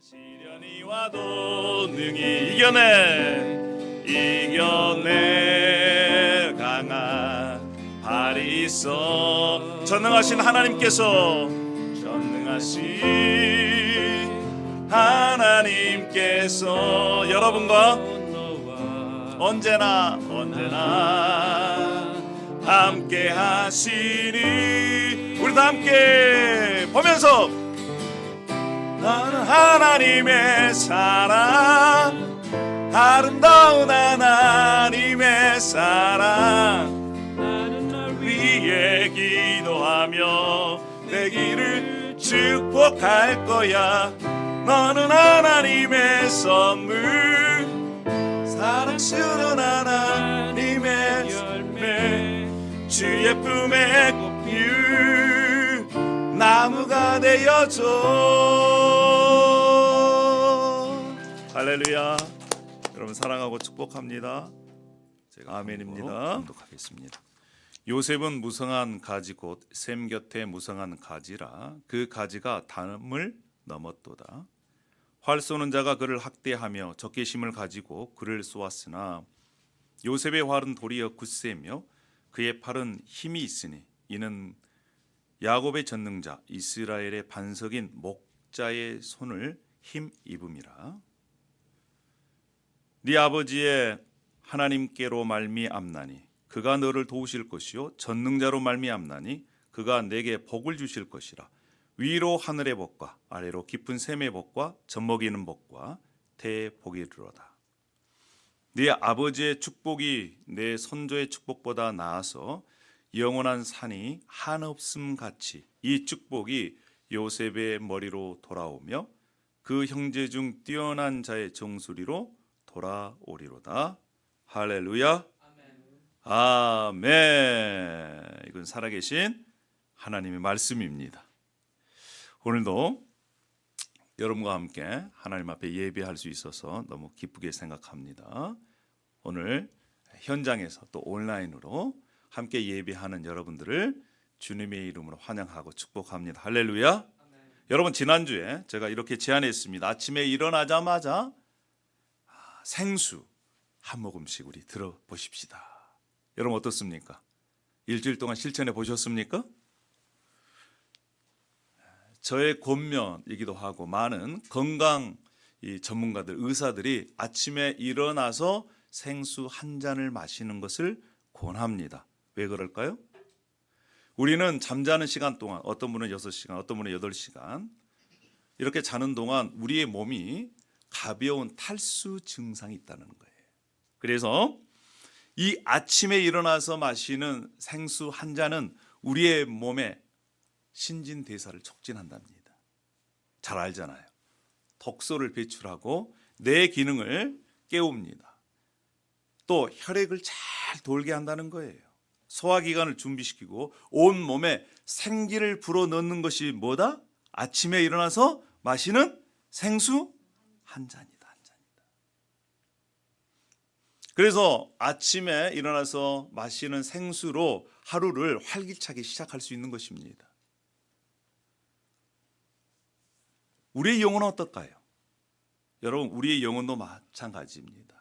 시련이 와도 능히 이겨내 강한 발이 있어. 전능하신 하나님께서 여러분과 언제나 함께 하시니. 우리도 함께 보면서 나는 하나님의 사랑, 아름다운 하나님의 사랑, 나는 널 위해 기도하며 내 길을 축복할 거야. 너는 하나님의 선물, 사랑스러운 하나님의 열매, 주의 품에 꼽힐 나무가 되어줘. 할렐루야. 여러분 사랑하고 축복합니다. 제가 아멘입니다. 공독하겠습니다. 요셉은 무성한 가지 곧 셈 곁에 무성한 가지라. 그 가지가 담을 넘었도다. 활 쏘는 자가 그를 학대하며 적개심을 가지고 그를 쏘았으나 요셉의 활은 도리어 굳세며 그의 팔은 힘이 있으니 이는 야곱의 전능자 이스라엘의 반석인 목자의 손을 힘입음이라. 네 아버지의 하나님께로 말미암나니 그가 너를 도우실 것이요 전능자로 말미암나니 그가 내게 복을 주실 것이라. 위로 하늘의 복과 아래로 깊은 샘의 복과 젖먹이는 복과 대복이 이르로다. 네 아버지의 축복이 내 선조의 축복보다 나아서 영원한 산이 한없음 같이 이 축복이 요셉의 머리로 돌아오며 그 형제 중 뛰어난 자의 정수리로 돌아오리로다. 할렐루야. 아멘. 이건 살아계신 하나님의 말씀입니다. 오늘도 여러분과 함께 하나님 앞에 예배할 수 있어서 너무 기쁘게 생각합니다. 오늘 현장에서 또 온라인으로 함께 예배하는 여러분들을 주님의 이름으로 환영하고 축복합니다. 할렐루야. 아멘. 여러분 지난주에 제가 이렇게 제안했습니다. 아침에 일어나자마자 생수 한 모금씩 우리 들어보십시다. 여러분 어떻습니까? 일주일 동안 실천해 보셨습니까? 저의 권면이기도 하고 많은 건강 전문가들, 의사들이 아침에 일어나서 생수 한 잔을 마시는 것을 권합니다. 왜 그럴까요? 우리는 잠자는 시간 동안 어떤 분은 6시간, 어떤 분은 8시간 이렇게 자는 동안 우리의 몸이 가벼운 탈수 증상이 있다는 거예요. 그래서 이 아침에 일어나서 마시는 생수 한 잔은 우리의 몸에 신진대사를 촉진한답니다. 잘 알잖아요. 독소를 배출하고 뇌 기능을 깨웁니다. 또 혈액을 잘 돌게 한다는 거예요. 소화기관을 준비시키고 온 몸에 생기를 불어넣는 것이 뭐다? 아침에 일어나서 마시는 생수 한 잔이다. 한 잔이다. 그래서 아침에 일어나서 마시는 생수로 하루를 활기차게 시작할 수 있는 것입니다. 우리의 영혼은 어떨까요? 여러분 우리의 영혼도 마찬가지입니다.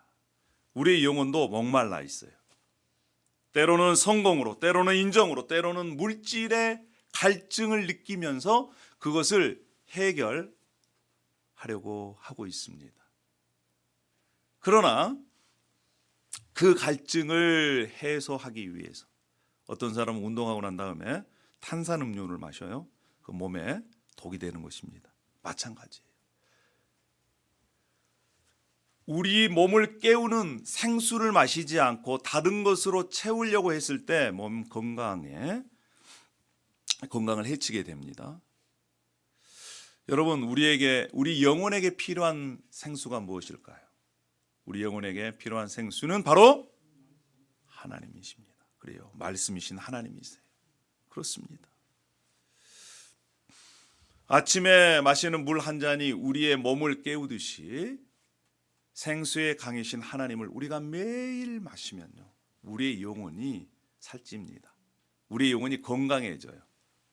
우리의 영혼도 목말라 있어요. 때로는 성공으로, 때로는 인정으로, 때로는 물질의 갈증을 느끼면서 그것을 해결하려고 하고 있습니다. 그러나 그 갈증을 해소하기 위해서 어떤 사람은 운동하고 난 다음에 탄산음료를 마셔요. 그 몸에 독이 되는 것입니다. 마찬가지예요. 우리 몸을 깨우는 생수를 마시지 않고 다른 것으로 채우려고 했을 때 몸 건강을 해치게 됩니다. 여러분 우리 영혼에게 필요한 생수가 무엇일까요? 우리 영혼에게 필요한 생수는 바로 하나님이십니다. 그래요. 말씀이신 하나님이세요. 그렇습니다. 아침에 마시는 물 한 잔이 우리의 몸을 깨우듯이 생수의 강이신 하나님을 우리가 매일 마시면요 우리의 영혼이 살찝니다. 우리의 영혼이 건강해져요.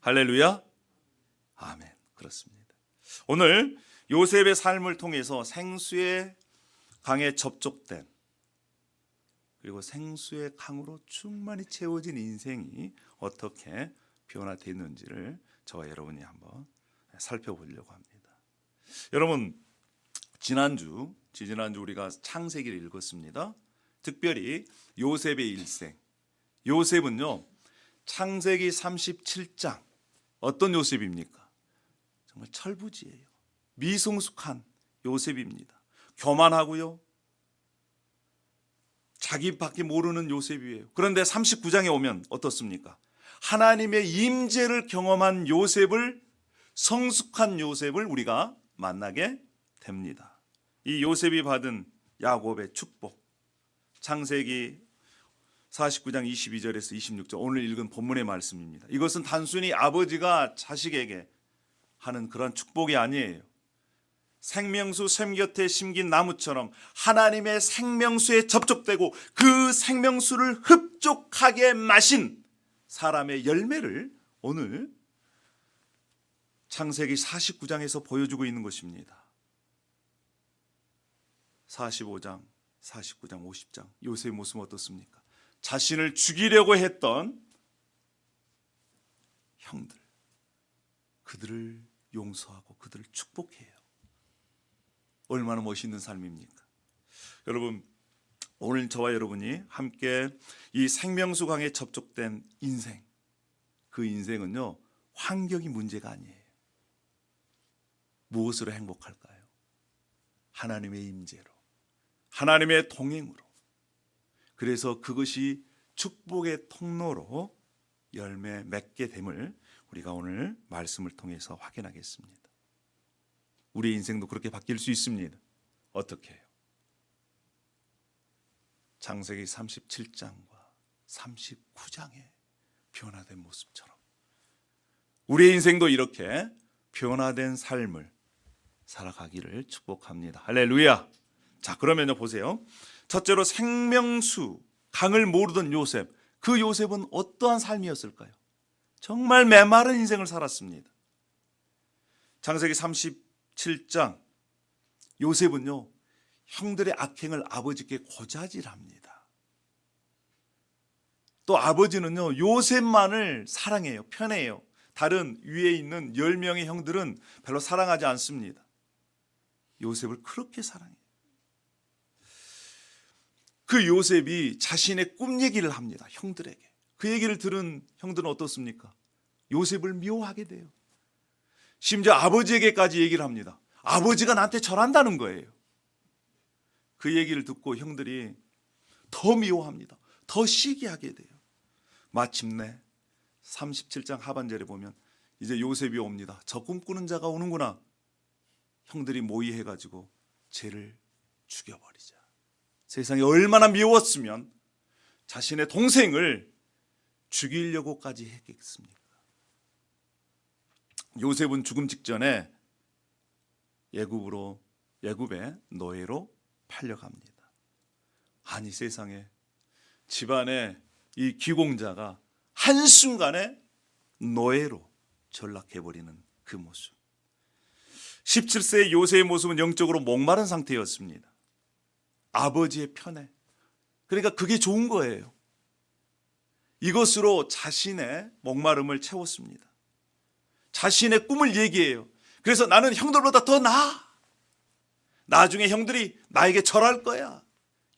할렐루야. 아멘. 그렇습니다. 오늘 요셉의 삶을 통해서 생수의 강에 접촉된, 그리고 생수의 강으로 충만히 채워진 인생이 어떻게 변화됐는지를 저와 여러분이 한번 살펴보려고 합니다. 여러분, 지난주 우리가 창세기를 읽었습니다. 특별히 요셉의 일생. 요셉은요, 창세기 37장 어떤 요셉입니까? 정말 철부지예요. 미성숙한 요셉입니다. 교만하고요, 자기밖에 모르는 요셉이에요. 그런데 39장에 오면 어떻습니까? 하나님의 임재를 경험한 요셉을, 성숙한 요셉을 우리가 만나게 됩니다. 이 요셉이 받은 야곱의 축복, 창세기 49장 22절에서 26절, 오늘 읽은 본문의 말씀입니다. 이것은 단순히 아버지가 자식에게 하는 그런 축복이 아니에요. 생명수 샘 곁에 심긴 나무처럼 하나님의 생명수에 접촉되고 그 생명수를 흡족하게 마신 사람의 열매를 오늘 창세기 49장에서 보여주고 있는 것입니다. 45장, 49장, 50장 요셉의 모습은 어떻습니까? 자신을 죽이려고 했던 형들, 그들을 용서하고 그들을 축복해요. 얼마나 멋있는 삶입니까? 여러분, 오늘 저와 여러분이 함께 이 생명수 강에 접촉된 인생, 그 인생은요, 환경이 문제가 아니에요. 무엇으로 행복할까요? 하나님의 임재로, 하나님의 동행으로. 그래서 그것이 축복의 통로로 열매 맺게 됨을 우리가 오늘 말씀을 통해서 확인하겠습니다. 우리의 인생도 그렇게 바뀔 수 있습니다. 어떻게 해요? 창세기 37장과 39장의 변화된 모습처럼 우리의 인생도 이렇게 변화된 삶을 살아가기를 축복합니다. 할렐루야. 자, 그러면요, 보세요. 첫째로 생명수 강을 모르던 요셉, 그 요셉은 어떠한 삶이었을까요? 정말 메마른 인생을 살았습니다. 창세기 37장, 요셉은요, 형들의 악행을 아버지께 고자질합니다. 또 아버지는요, 요셉만을 사랑해요. 편해요. 다른 위에 있는 10명의 형들은 별로 사랑하지 않습니다. 요셉을 그렇게 사랑해요. 그 요셉이 자신의 꿈 얘기를 합니다. 형들에게. 그 얘기를 들은 형들은 어떻습니까? 요셉을 미워하게 돼요. 심지어 아버지에게까지 얘기를 합니다. 아버지가 나한테 절한다는 거예요. 그 얘기를 듣고 형들이 더 미워합니다. 더 시기하게 돼요. 마침내 37장 하반절에 보면 이제 요셉이 옵니다. 저 꿈꾸는 자가 오는구나. 형들이 모의해가지고 쟤를 죽여버리자. 세상에 얼마나 미웠으면 자신의 동생을 죽이려고까지 했겠습니까? 요셉은 죽음 직전에 애굽의 노예로 팔려갑니다. 아니, 세상에 집안에 이 귀공자가 한순간에 노예로 전락해버리는 그 모습. 17세의 요셉의 모습은 영적으로 목마른 상태였습니다. 아버지의 편애. 그러니까 그게 좋은 거예요. 이것으로 자신의 목마름을 채웠습니다. 자신의 꿈을 얘기해요. 그래서 나는 형들보다 더 나아. 나중에 형들이 나에게 절할 거야.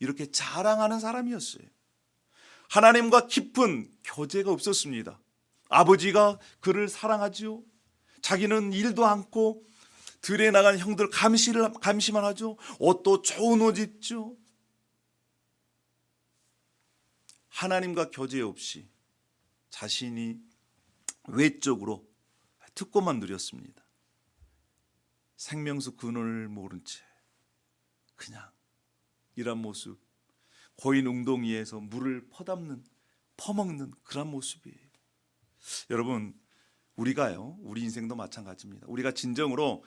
이렇게 자랑하는 사람이었어요. 하나님과 깊은 교제가 없었습니다. 아버지가 그를 사랑하지요. 자기는 일도 않고 들에 나간 형들 감시만 하죠. 옷도 좋은 옷 입죠. 하나님과 교제 없이 자신이 외적으로 특권만 누렸습니다. 생명수 근원을 모른 채 그냥 이런 모습, 고인 웅덩이에서 물을 퍼먹는 그런 모습이에요. 여러분, 우리 인생도 마찬가지입니다. 우리가 진정으로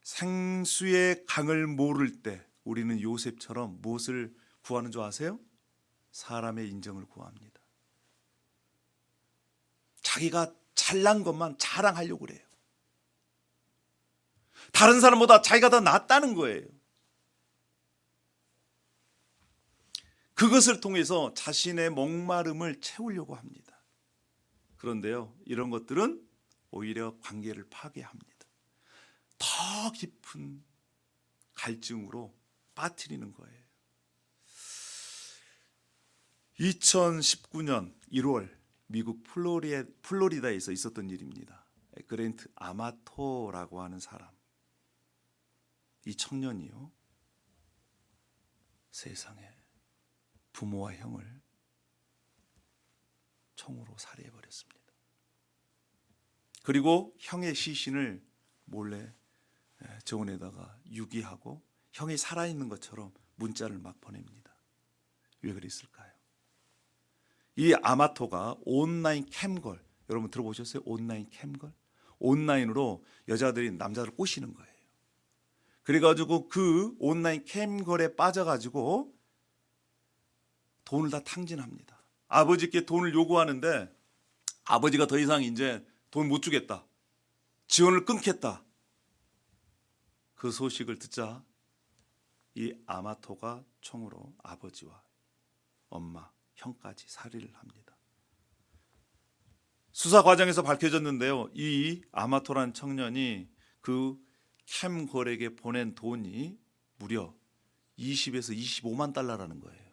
생수의 강을 모를 때 우리는 요셉처럼 무엇을 구하는 줄 아세요? 사람의 인정을 구합니다. 자기가 잘난 것만 자랑하려고 그래요. 다른 사람보다 자기가 더 낫다는 거예요. 그것을 통해서 자신의 목마름을 채우려고 합니다. 그런데요, 이런 것들은 오히려 관계를 파괴합니다. 더 깊은 갈증으로 빠뜨리는 거예요. 2019년 1월 미국 플로리다에서 있었던 일입니다. 그랜트 아마토라고 하는 사람, 이 청년이요, 세상에 부모와 형을 총으로 살해해버렸습니다. 그리고 형의 시신을 몰래 정원에다가 유기하고 형이 살아있는 것처럼 문자를 막 보냅니다. 왜 그랬을까요? 이 아마토가 온라인 캠걸, 여러분 들어보셨어요? 온라인 캠걸? 온라인으로 여자들이 남자를 꼬시는 거예요. 그래가지고 그 온라인 캠걸에 빠져가지고 돈을 다 탕진합니다. 아버지께 돈을 요구하는데 아버지가 더 이상 이제 돈 못 주겠다, 지원을 끊겠다. 그 소식을 듣자 이 아마토가 총으로 아버지와 엄마, 형까지 살해를 합니다. 수사 과정에서 밝혀졌는데요, 이 아마토라는 청년이 그 캠걸에게 보낸 돈이 무려 20에서 25만 달러라는 거예요.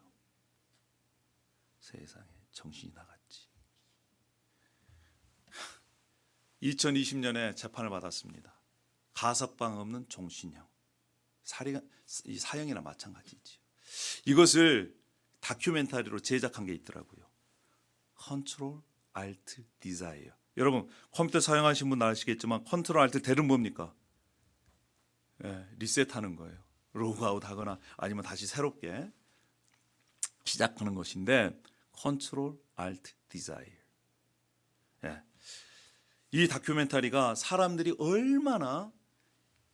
세상에, 정신이 나갔지. 2020년에 재판을 받았습니다. 가석방 없는 종신형, 이 사형이나 마찬가지지요. 이것을 다큐멘터리로 제작한 게 있더라고요. Control Alt Desire. 여러분 컴퓨터 사용하신 분 아시겠지만 Control Alt Del은 뭡니까? 리셋하는 거예요. 로그아웃 하거나 아니면 다시 새롭게 시작하는 것인데, Control Alt Desire. 이 다큐멘터리가 사람들이 얼마나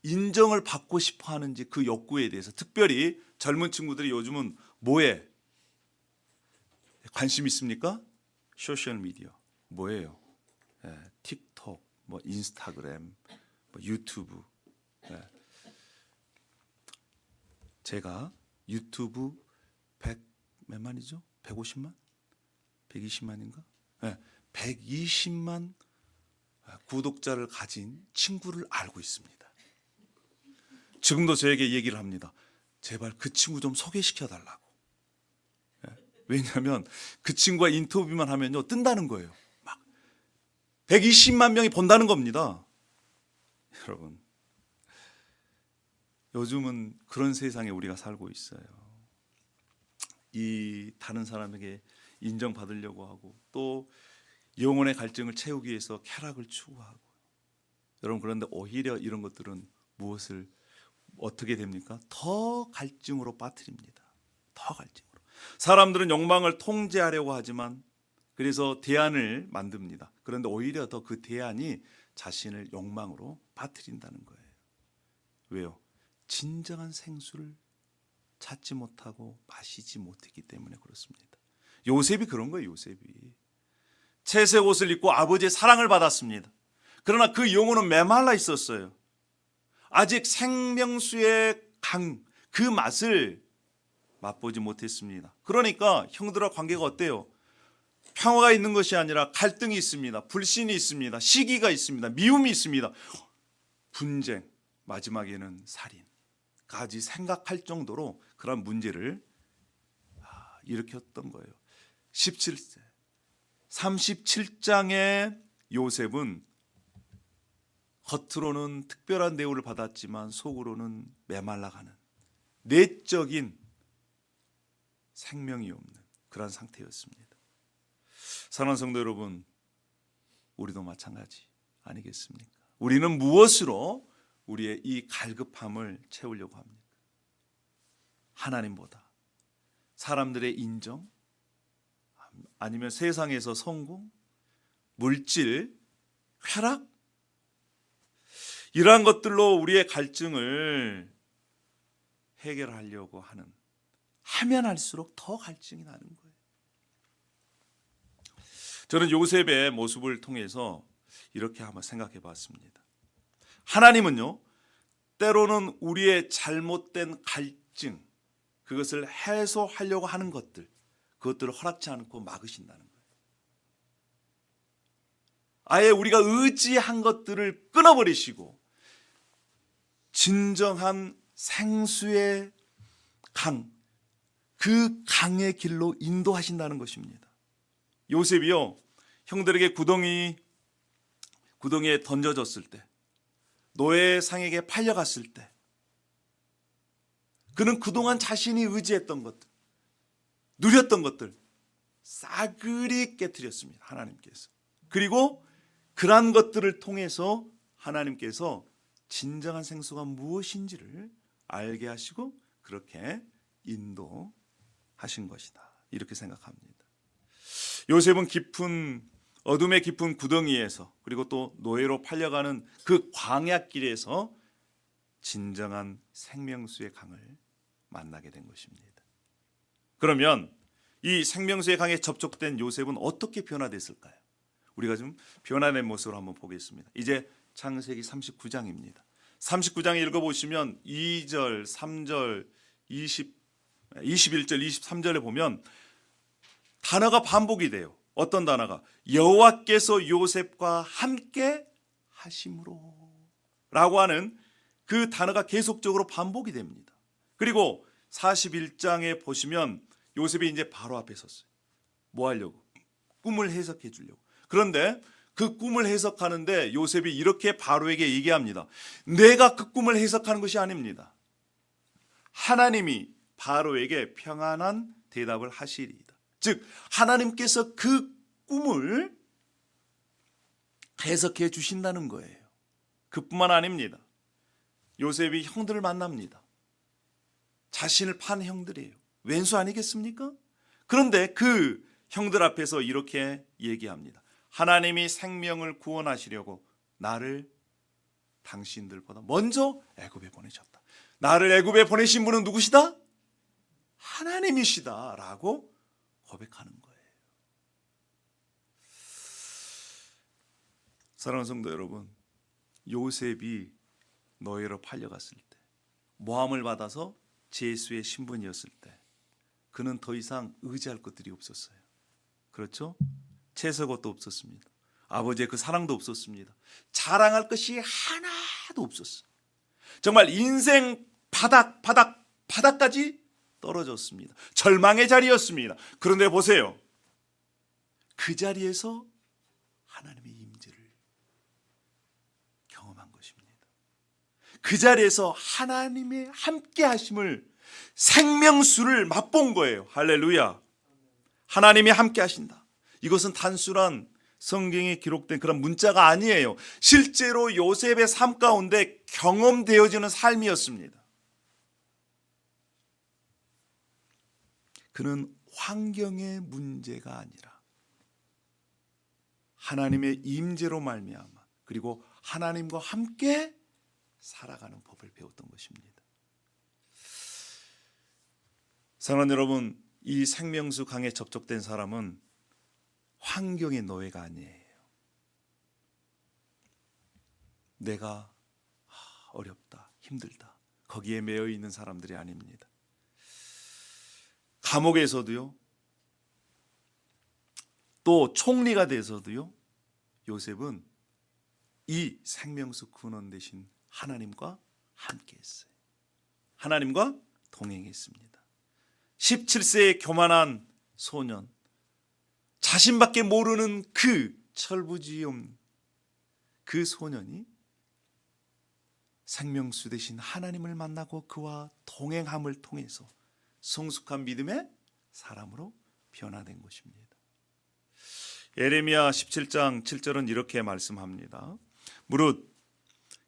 인정을 받고 싶어 하는지, 그 욕구에 대해서, 특별히 젊은 친구들이 요즘은 뭐에 관심 있습니까? 소셜 미디어. 뭐예요? 틱톡, 뭐 인스타그램, 뭐 유튜브. 제가 유튜브 100 몇만이죠? 150만? 120만인가? 120만 구독자를 가진 친구를 알고 있습니다. 지금도 저에게 얘기를 합니다. 제발 그 친구 좀 소개시켜 달라고. 왜냐하면 그 친구와 인터뷰만 하면요, 뜬다는 거예요. 막 120만 명이 본다는 겁니다. 여러분, 요즘은 그런 세상에 우리가 살고 있어요. 이 다른 사람에게 인정받으려고 하고, 또 영혼의 갈증을 채우기 위해서 쾌락을 추구하고. 여러분, 그런데 오히려 이런 것들은 무엇을 어떻게 됩니까? 더 갈증으로 빠뜨립니다. 더 갈증으로. 사람들은 욕망을 통제하려고 하지만, 그래서 대안을 만듭니다. 그런데 오히려 더 그 대안이 자신을 욕망으로 빠뜨린다는 거예요. 왜요? 진정한 생수를 찾지 못하고 마시지 못했기 때문에 그렇습니다. 요셉이 그런 거예요. 요셉이 채색 옷을 입고 아버지의 사랑을 받았습니다. 그러나 그 영혼은 메말라 있었어요. 아직 생명수의 강, 그 맛을 맛보지 못했습니다. 그러니까 형들과 관계가 어때요? 평화가 있는 것이 아니라 갈등이 있습니다. 불신이 있습니다. 시기가 있습니다. 미움이 있습니다. 분쟁, 마지막에는 살인까지 생각할 정도로 그런 문제를 일으켰던 거예요. 17세 37장의 요셉은 겉으로는 특별한 대우를 받았지만 속으로는 메말라가는, 내적인 생명이 없는 그런 상태였습니다. 사랑하는 성도 여러분, 우리도 마찬가지 아니겠습니까? 우리는 무엇으로 우리의 이 갈급함을 채우려고 합니까? 하나님보다, 사람들의 인정, 아니면 세상에서 성공, 물질, 쾌락, 이러한 것들로 우리의 갈증을 해결하려고 하면 할수록 더 갈증이 나는 거예요. 저는 요셉의 모습을 통해서 이렇게 한번 생각해 봤습니다. 하나님은요, 때로는 우리의 잘못된 갈증, 그것을 해소하려고 하는 것들, 그것들을 허락지 않고 막으신다는 거예요. 아예 우리가 의지한 것들을 끊어버리시고 진정한 생수의 강, 그 강의 길로 인도하신다는 것입니다. 요셉이요, 형들에게 구덩이에 던져졌을 때, 노예상에게 팔려갔을 때, 그는 그동안 자신이 의지했던 것들, 누렸던 것들 싸그리 깨뜨렸습니다. 하나님께서. 그리고 그러한 것들을 통해서 하나님께서 진정한 생수가 무엇인지를 알게 하시고 그렇게 인도하신 것이다, 이렇게 생각합니다. 요셉은 어둠의 깊은 구덩이에서, 그리고 또 노예로 팔려가는 그 광야길에서 진정한 생명수의 강을 만나게 된 것입니다. 그러면 이 생명수의 강에 접촉된 요셉은 어떻게 변화됐을까요? 우리가 좀 변화된 모습을 한번 보겠습니다. 이제 창세기 39장입니다. 39장 읽어보시면 2절, 3절, 21절, 23절에 보면 단어가 반복이 돼요. 어떤 단어가? 여호와께서 요셉과 함께 하심으로 라고 하는 그 단어가 계속적으로 반복이 됩니다. 그리고 41장에 보시면 요셉이 이제 바로 앞에 섰어요. 뭐 하려고? 꿈을 해석해 주려고. 그런데 그 꿈을 해석하는데 요셉이 이렇게 바로에게 얘기합니다. 내가 그 꿈을 해석하는 것이 아닙니다. 하나님이 바로에게 평안한 대답을 하시리이다. 즉 하나님께서 그 꿈을 해석해 주신다는 거예요. 그뿐만 아닙니다. 요셉이 형들을 만납니다. 자신을 판 형들이에요. 왼수 아니겠습니까? 그런데 그 형들 앞에서 이렇게 얘기합니다. 하나님이 생명을 구원하시려고 나를 당신들보다 먼저 애굽에 보내셨다. 나를 애굽에 보내신 분은 누구시다? 하나님이시다 라고 고백하는 거예요. 사랑하는 성도 여러분, 요셉이 노예로 팔려갔을 때, 모함을 받아서 죄수의 신분이었을 때 그는 더 이상 의지할 것들이 없었어요. 그렇죠? 채서 것도 없었습니다. 아버지의 그 사랑도 없었습니다. 자랑할 것이 하나도 없었어요. 정말 인생 바닥까지 떨어졌습니다. 절망의 자리였습니다. 그런데 보세요. 그 자리에서 하나님의 임재를 경험한 것입니다. 그 자리에서 하나님의 함께 하심을, 생명수를 맛본 거예요. 할렐루야. 하나님이 함께 하신다. 이것은 단순한 성경에 기록된 그런 문자가 아니에요. 실제로 요셉의 삶 가운데 경험되어지는 삶이었습니다. 그는 환경의 문제가 아니라 하나님의 임재로 말미암아, 그리고 하나님과 함께 살아가는 법을 배웠던 것입니다. 사랑하는 여러분, 이 생명수 강에 접촉된 사람은 환경의 노예가 아니에요. 내가 어렵다, 힘들다, 거기에 매여 있는 사람들이 아닙니다. 감옥에서도요, 또 총리가 돼서도요, 요셉은 이 생명수 근원 되신 하나님과 함께 했어요. 하나님과 동행했습니다. 17세의 교만한 소년, 자신밖에 모르는 그 철부지 없는 그 소년이 생명수 되신 하나님을 만나고 그와 동행함을 통해서 성숙한 믿음의 사람으로 변화된 것입니다. 예레미야 17장 7절은 이렇게 말씀합니다. 무릇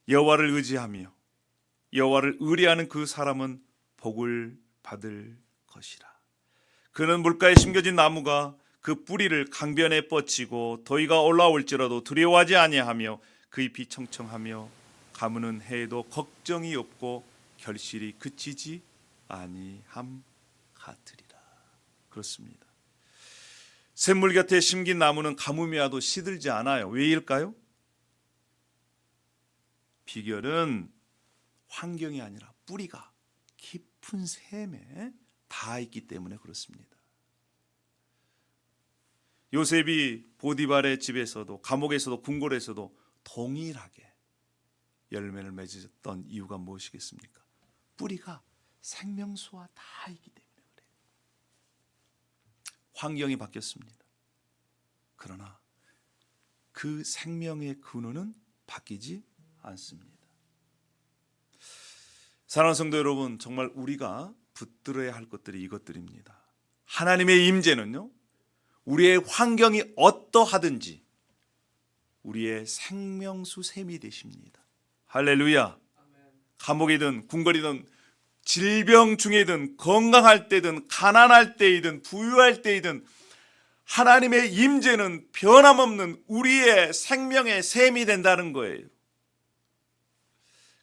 여호와를 의지하며 여호와를 의뢰하는 그 사람은 복을 받을 것이라. 그는 물가에 심겨진 나무가 그 뿌리를 강변에 뻗치고 더위가 올라올지라도 두려워하지 아니하며 그 잎이 청청하며 가무는 해에도 걱정이 없고 결실이 그치지 아니함 같으리라. 그렇습니다. 샘물 곁에 심긴 나무는 가뭄이 와도 시들지 않아요. 왜일까요? 비결은 환경이 아니라 뿌리가 깊은 샘에 닿아 있기 때문에 그렇습니다. 요셉이 보디발의 집에서도 감옥에서도 궁궐에서도 동일하게 열매를 맺었던 이유가 무엇이겠습니까? 뿌리가 생명수와 다 있기 때문에 그래요. 환경이 바뀌었습니다. 그러나 그 생명의 근원은 바뀌지 않습니다. 사랑하는 성도 여러분, 정말 우리가 붙들어야 할 것들이 이것들입니다. 하나님의 임재는요, 우리의 환경이 어떠하든지 우리의 생명수 샘이 되십니다. 할렐루야. 감옥이든 궁궐이든 질병 중이든 건강할 때든 가난할 때이든 부유할 때이든 하나님의 임재는 변함없는 우리의 생명의 샘이 된다는 거예요.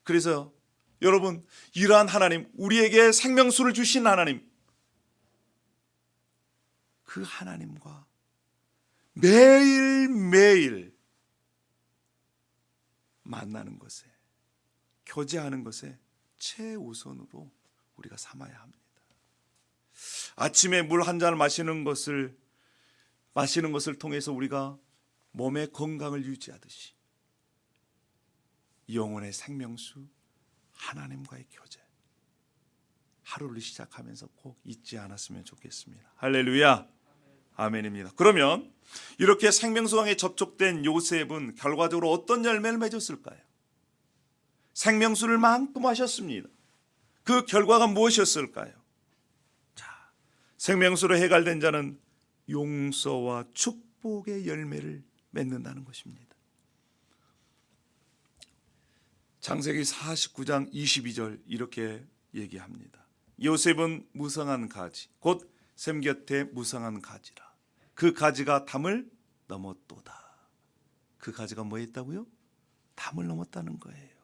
그래서 여러분, 이러한 하나님, 우리에게 생명수를 주신 하나님, 그 하나님과 매일매일 만나는 것에, 교제하는 것에 최우선으로 우리가 삼아야 합니다. 아침에 물 한 잔을 마시는 것을 통해서 우리가 몸의 건강을 유지하듯이 영혼의 생명수 하나님과의 교제, 하루를 시작하면서 꼭 잊지 않았으면 좋겠습니다. 할렐루야. 아멘입니다. 그러면 이렇게 생명수강에 접촉된 요셉은 결과적으로 어떤 열매를 맺었을까요? 생명수를 마음껏 마셨습니다. 그 결과가 무엇이었을까요? 자, 생명수로 해갈된 자는 용서와 축복의 열매를 맺는다는 것입니다. 창세기 49장 22절 이렇게 얘기합니다. 요셉은 무성한 가지, 곧 샘 곁에 무성한 가지라. 그 가지가 담을 넘었도다. 그 가지가 뭐 했다고요? 담을 넘었다는 거예요.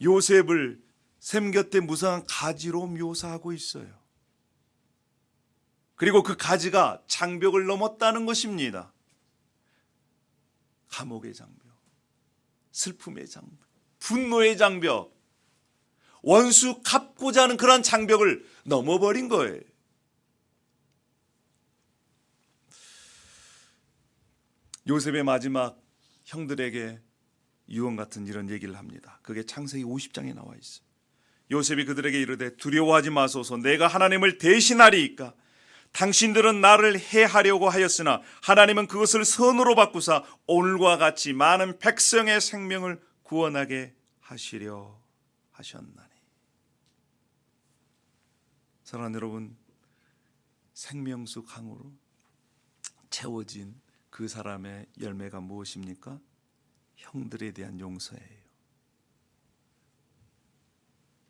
요셉을 샘 곁에 무성한 가지로 묘사하고 있어요. 그리고 그 가지가 장벽을 넘었다는 것입니다. 감옥의 장벽, 슬픔의 장벽, 분노의 장벽, 원수 갚고자 하는 그러한 장벽을 넘어버린 거예요. 요셉의 마지막 형들에게 유언 같은 이런 얘기를 합니다. 그게 창세기 50장에 나와 있어요. 요셉이 그들에게 이르되 두려워하지 마소서, 내가 하나님을 대신하리이까. 당신들은 나를 해하려고 하였으나 하나님은 그것을 선으로 바꾸사 오늘과 같이 많은 백성의 생명을 구원하게 하시려 하셨나니. 사랑하는 여러분, 생명수 강으로 채워진 그 사람의 열매가 무엇입니까? 형들에 대한 용서예요.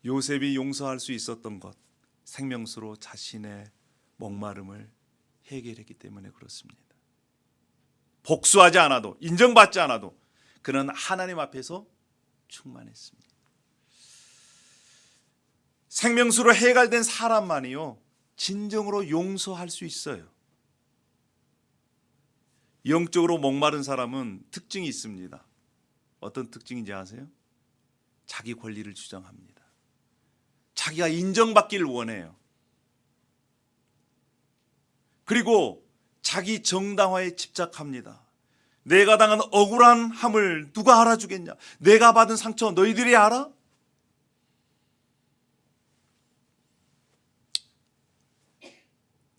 요셉이 용서할 수 있었던 것, 생명수로 자신의 목마름을 해결했기 때문에 그렇습니다. 복수하지 않아도, 인정받지 않아도 그는 하나님 앞에서 충만했습니다. 생명수로 해결된 사람만이요, 진정으로 용서할 수 있어요. 영적으로 목마른 사람은 특징이 있습니다. 어떤 특징인지 아세요? 자기 권리를 주장합니다. 자기가 인정받기를 원해요. 그리고 자기 정당화에 집착합니다. 내가 당한 억울함을 누가 알아주겠냐? 내가 받은 상처 너희들이 알아?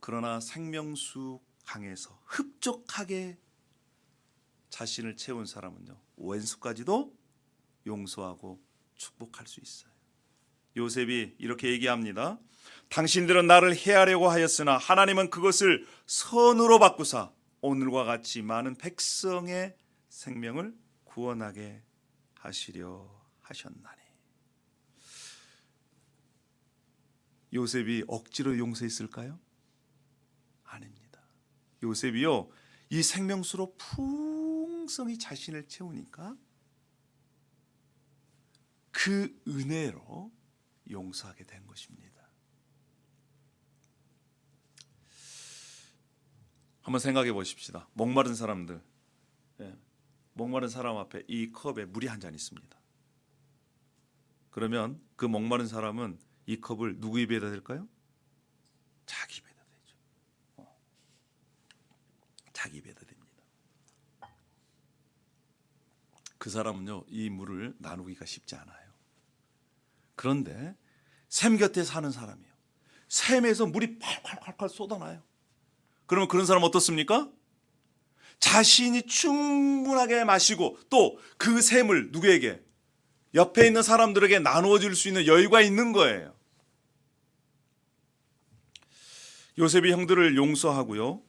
그러나 생명수 강에서 흡족하게 자신을 채운 사람은요, 원수까지도 용서하고 축복할 수 있어요. 요셉이 이렇게 얘기합니다. 당신들은 나를 해하려고 하였으나 하나님은 그것을 선으로 바꾸사 오늘과 같이 많은 백성의 생명을 구원하게 하시려 하셨나니. 요셉이 억지로 용서했을까요? 아닙니다. 요셉이요, 이 생명수로 풍성히 자신을 채우니까 그 은혜로 용서하게 된 것입니다. 한번 생각해 보십시다. 목마른 사람들, 목마른 사람 앞에 이 컵에 물이 한 잔 있습니다. 그러면 그 목마른 사람은 이 컵을 누구 입에다 될까요? 자기 입에다 대죠. 자기 입에다 됩니다. 그 사람은요, 이 물을 나누기가 쉽지 않아요. 그런데 샘 곁에 사는 사람이에요. 샘에서 물이 팔팔팔팔 쏟아나요. 그러면 그런 사람 어떻습니까? 자신이 충분하게 마시고 또 그 샘을 누구에게? 옆에 있는 사람들에게 나누어 줄 수 있는 여유가 있는 거예요. 요셉이 형들을 용서하고요,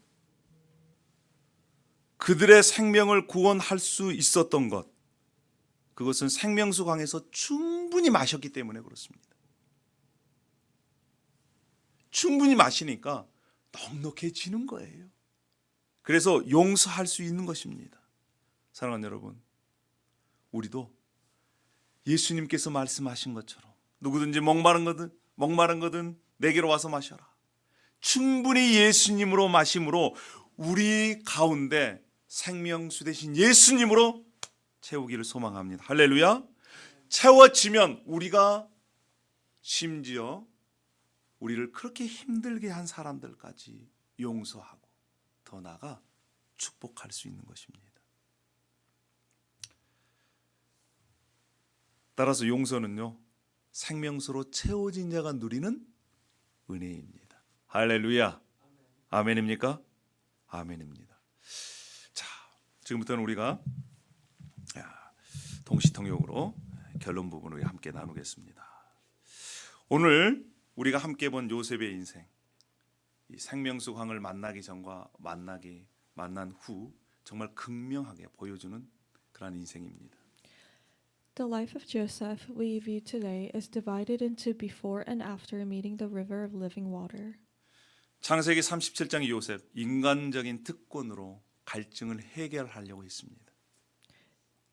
그들의 생명을 구원할 수 있었던 것, 그것은 생명수 강에서 충분히 마셨기 때문에 그렇습니다. 충분히 마시니까 넉넉해지는 거예요. 그래서 용서할 수 있는 것입니다. 사랑하는 여러분, 우리도 예수님께서 말씀하신 것처럼 누구든지 목마른 거든 내게로 와서 마셔라. 충분히 예수님으로 마심으로 우리 가운데 생명수 되신 예수님으로 채우기를 소망합니다. 할렐루야. 채워지면 우리가 심지어 우리를 그렇게 힘들게 한 사람들까지 용서하고 더 나아가 축복할 수 있는 것입니다. 따라서 용서는요, 생명수로 채워진 자가 누리는 은혜입니다. 할렐루야. 아멘입니까? 아멘입니다. 자, 지금부터는 우리가 동시통역으로 결론 부분을 함께 나누겠습니다. 오늘 우리가 함께 본 요셉의 인생, 이 생명수 강을 만나기 전과 만난 후 정말 극명하게 보여주는 그런 인생입니다. The life of Joseph we view today is divided into before and after meeting the river of living water. 창세기 37장의 요셉, 인간적인 특권으로 갈증을 해결하려고 했습니다.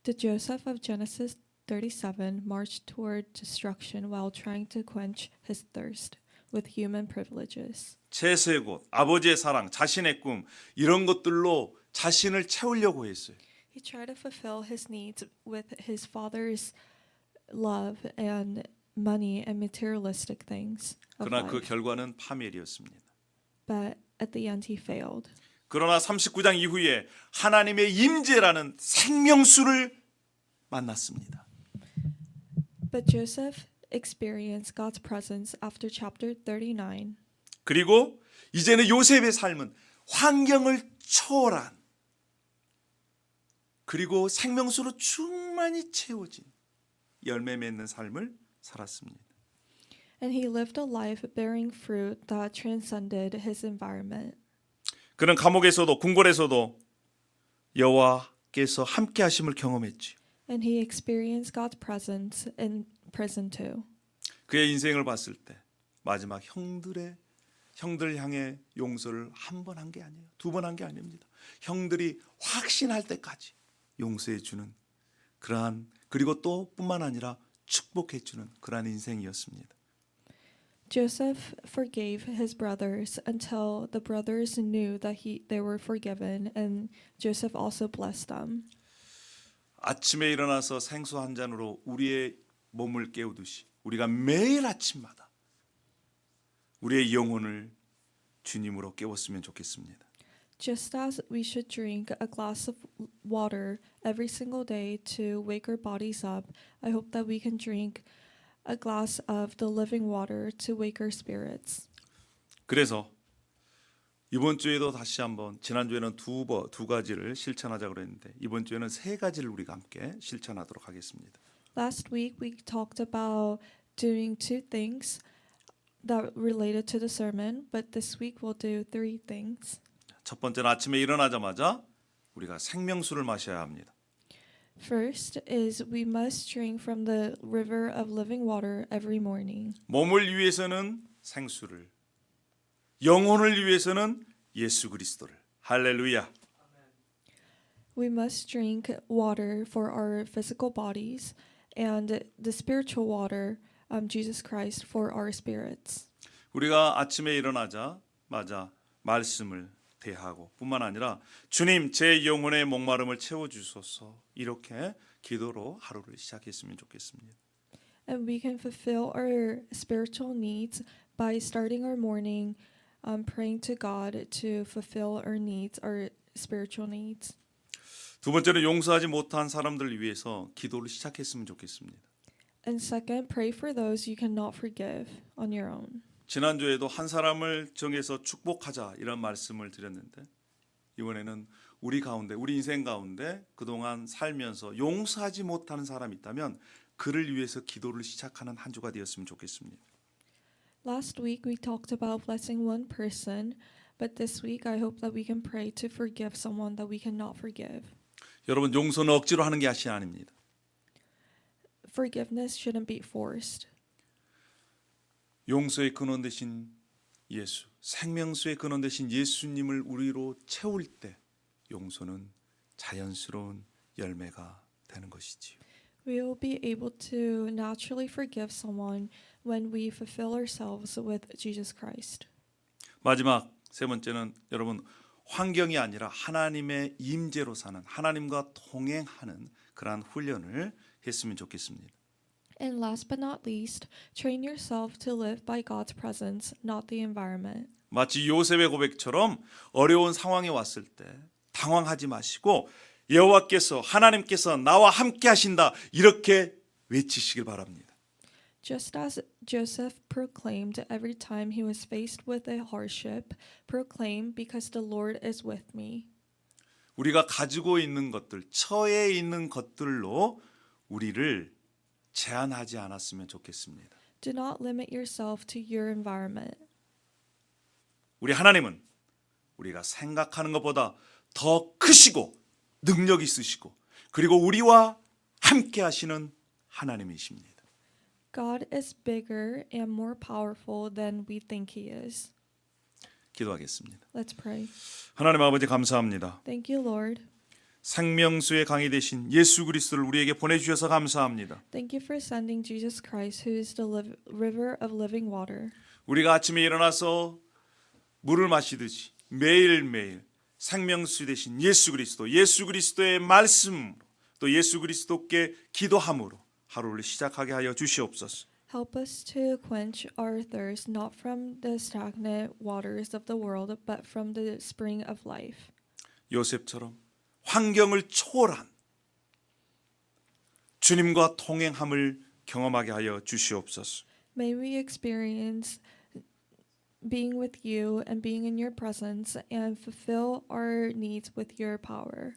The Joseph of Genesis 37 marched toward destruction while trying to quench his thirst with human privileges. 채소의 곳, 아버지의 사랑, 자신의 꿈, 이런 것들로 자신을 채우려고 했어요. He tried to fulfill his needs with his father's love and money and materialistic things of 그러나 그 life. 결과는 파멸이었습니다. But at the end he failed. 그러나 39장 이후에 하나님의 임재라는 생명수를 만났습니다. But Joseph experienced God's presence after chapter 39. 그리고 이제는 요셉의 삶은 환경을 초월한, 그리고 생명수로 충만히 채워진 열매 맺는 삶을 살았습니다. And he lived a life bearing fruit that transcended his environment. 그는 감옥에서도 궁궐에서도 여호와께서 함께 하심을 경험했지. And he experienced God's presence in prison too. 그의 인생을 봤을 때 마지막 형들 향해 용서를 한 번 한 게 아니에요. 두 번 한 게 아닙니다. 형들이 확신할 때까지 용서해 주는 그러한, 그리고 또 뿐만 아니라 축복해 주는 그러한 인생이었습니다. Joseph forgave his brothers until the brothers knew that they were forgiven, and Joseph also blessed them. 아침에 일어나서 생수 한 잔으로 우리의 몸을 깨우듯이 우리가 매일 아침마다 우리의 영혼을 주님으로 깨웠으면 좋겠습니다. Just as we should drink a glass of water every single day to wake our bodies up, I hope that we can drink a glass of the living water to wake our spirits. 그래서 이번 주에도 다시 한번, 지난주에는 두 가지를 실천하자고 그랬는데 이번 주에는 세 가지를 우리가 함께 실천하도록 하겠습니다. Last week we talked about doing two things that related to the sermon, but this week we'll do three things. 첫 번째는 아침에 일어나자마자 우리가 생명수를 마셔야 합니다. First is we must drink from the river of living water every morning. 몸을 위해서는 생수를, 영혼을 위해서는 예수 그리스도를. 할렐루야. We must drink water for our physical bodies and the spiritual water, Jesus Christ, for our spirits. 우리가 아침에 일어나자마자 말씀을 대하고 뿐만 아니라 주님, 제 영혼의 목마름을 채워주소서, 이렇게 기도로 하루를 시작했으면 좋겠습니다. and we can fulfill our spiritual needs by starting our morning praying to God to fulfill our needs, our spiritual needs. 두 번째는 용서하지 못한 사람들을 위해서 기도를 시작했으면 좋겠습니다. And second, pray for those you cannot forgive on your own. 지난주에도 한 사람을 정해서 축복하자 이런 말씀을 드렸는데 이번에는 우리 가운데 우리 인생 가운데 그동안 살면서 용서하지 못하는 사람이 있다면 그를 위해서 기도를 시작하는 한 주가 되었으면 좋겠습니다. Last week we talked about blessing one person, but this week I hope that we can pray to forgive someone that we cannot forgive. 여러분 용서는 억지로 하는 것이 아닙니다. Forgiveness shouldn't be forced. 용서의 근원 되신 예수, 생명수의 근원 되신 예수님을 우리로 채울 때 용서는 자연스러운 열매가 되는 것이지요. We will be able to naturally forgive someone when we fulfill ourselves with Jesus Christ. 마지막 세 번째는 여러분 환경이 아니라 하나님의 임재로 사는 하나님과 동행하는 그러한 훈련을 했으면 좋겠습니다. And last but not least, train yourself to live by God's presence, not the environment. 마치 요셉의 고백처럼 어려운 상황에 왔을 때 당황하지 마시고 여호와께서 하나님께서 나와 함께 하신다 이렇게 외치시길 바랍니다. Just as Joseph proclaimed every time he was faced with a hardship, proclaim because the Lord is with me. 우리가 가지고 있는 것들, 처해 있는 것들로 우리를 제한하지 않았으면 좋겠습니다. Do not limit yourself to your environment. 우리 하나님은 우리가 생각하는 것보다 더 크시고 능력 있으시고 그리고 우리와 함께 하시는 하나님이십니다. God is bigger and more powerful than we think he is. 기도하겠습니다. Let's pray. 하나님 아버지 감사합니다. Thank you, Lord. 생명수의 강이 되신 예수 그리스도를 우리에게 보내주셔서 감사합니다. Thank you for sending Jesus Christ, who is the river of living water. 우리가 아침에 일어나서 물을 마시듯이 매일매일 생명수 되신 예수 그리스도의 말씀으로 또 예수 그리스도께 기도함으로 하루를 시작하게 하여 주시옵소서. Help us to quench our thirst not from the stagnant waters of the world, but from the spring of life. 요셉처럼 환경을 초월한 주님과 동행함을 경험하게 하여 주시옵소서. May we experience being with you and being in your presence and fulfill our needs with your power.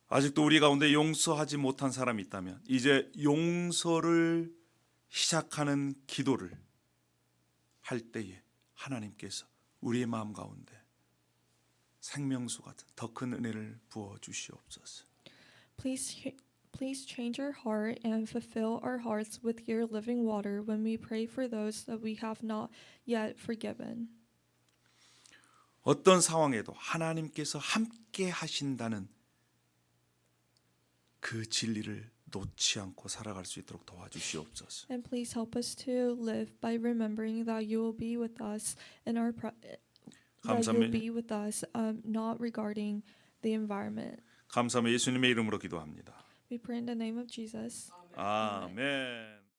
아직도 우리 가운데 용서하지 못한 사람이 있다면 이제 용서를 시작하는 기도를 할 때에 하나님께서 우리의 마음 가운데 생명수 같은 더 큰 은혜를 부어 주시옵소서. Please change our heart and fulfill our hearts with your living water when we pray for those that we have not yet forgiven. 어떤 상황에도 하나님께서 함께 하신다는 그 진리를 놓지 않고 살아갈 수 있도록 도와주시옵소서. And please help us to live by remembering that you will be with us in our that you'll be with us, not regarding the environment. 감사하며 예수님의 이름으로 기도합니다. We pray in the name of Jesus. 아멘.